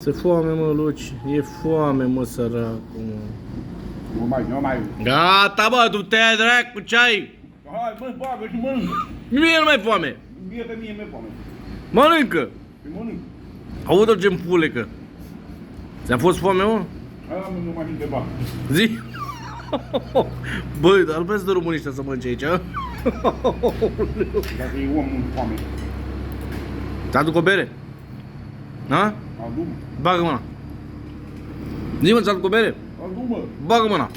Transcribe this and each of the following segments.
Se foame, mă, Luci. E foame, mă, săracul, mă. Nu mai. Gata, bă, du-te, dracu, ce ai? Hai, mă, bagă și mănâncă. Mie nu mai foame. Mie mi-e foame. Mănâncă. Și mănânc. Audă ce împulecă. Ți-a fost foame, mă? Aia nu mai întreba. Zi. Băi, dar nu vreți de românii ăștia să mănânce aici, a? Dacă e om în foame. Ți-aduc o bere? Da? Adu-mă. Bagă mâna. Zi-mă, ți-aduc o bere? Adu-mă. Bagă mâna.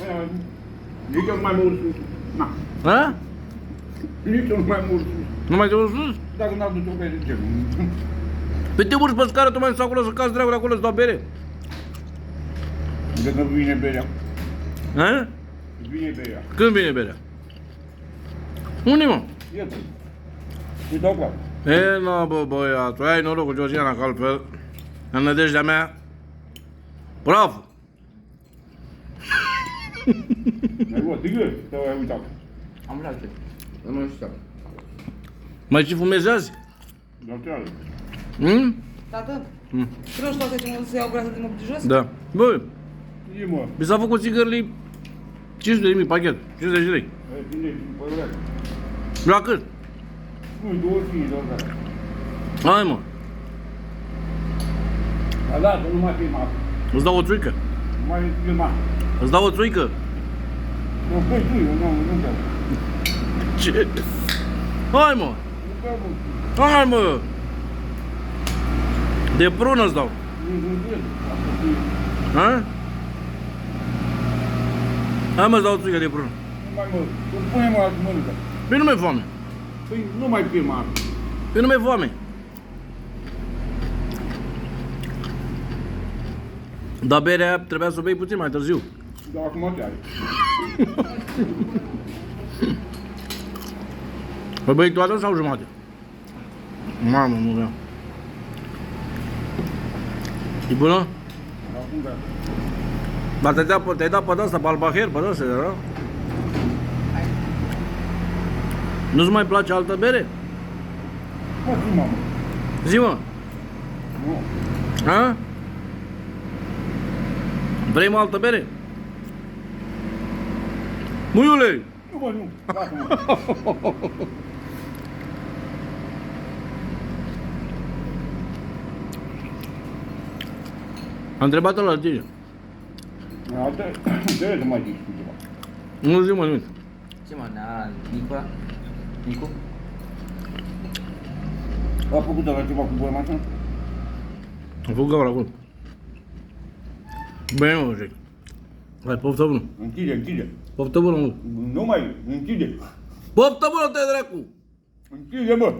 Nici eu nu mai mă urc sus. Na. Ha? Nici eu nu mai mă urc sus. Nu mai te urci sus? Dacă n-au dus o bere, ce? Păi te urci pe scară, tu mai stai acolo să cazi dragul acolo să dau bere. De când vine berea. Ha? Vine berea. Când vine berea? Unde, mă? Iată. Îi dau clar. E, nu, bă, băiatul, ai noroc cu Georgiana, că altfel, în nădejdea mea, bravo! Ai luat, digă, te ai uitat. Am luat. Nu știu. Mai și fumezi azi? Dar ce are? Tată, cunoști toate ce mă să iau grasă de mă de jos? Da. Bă, E, mă. mi s-a făcut țigările 500.000 pachet, 50 de lei. E, bine, păi vrea. La cât? Nu, 25, doar dacă. Hai, mă, Dar da, că nu mai filmat. îți dau o țuică. Nu mai filmat. Îți dau o țuică. Nu, păi tu, nu vreau. Ce? Hai, mă, Nu vreau mult. hai, mă. De prună îți dau. Nu cred. Asta e. Ha? Hai, mă, îți dau o țuică de prună. Nu mai mă. Pune-mă altă mănâncă. Păi nu mi-e foame. Păi nu mai filmat. Păi nu mi-e foame. Dar berea trebuia să o bei puțin mai târziu. Dar acum ce are? Păi bei toată sau jumătate? Mamă, nu vreau. E bună? Acum da. Dar te-ai dat pe asta, pe albaher, pe asta, da? Nu-ți mai place altă bere? Mă, zi, mamă. Zi, mă. Nu. Ha? Vrei mă altă bere? Muiule! Nu, mă, nu. Lasă-mă. Am întrebat-o la tine. Trebuie să mai zici tu ceva. Nu zi, mă, nimic. Ce mă, Nicola? Nicu? A făcut ăla ceva cu voia mașină? Am făcut gaura acolo. Bine, mă, zic. Hai, poftă bună. Închide. Poftă bună, mă. Nu mai, închide. Poftă bună, te dracu! Închide, mă.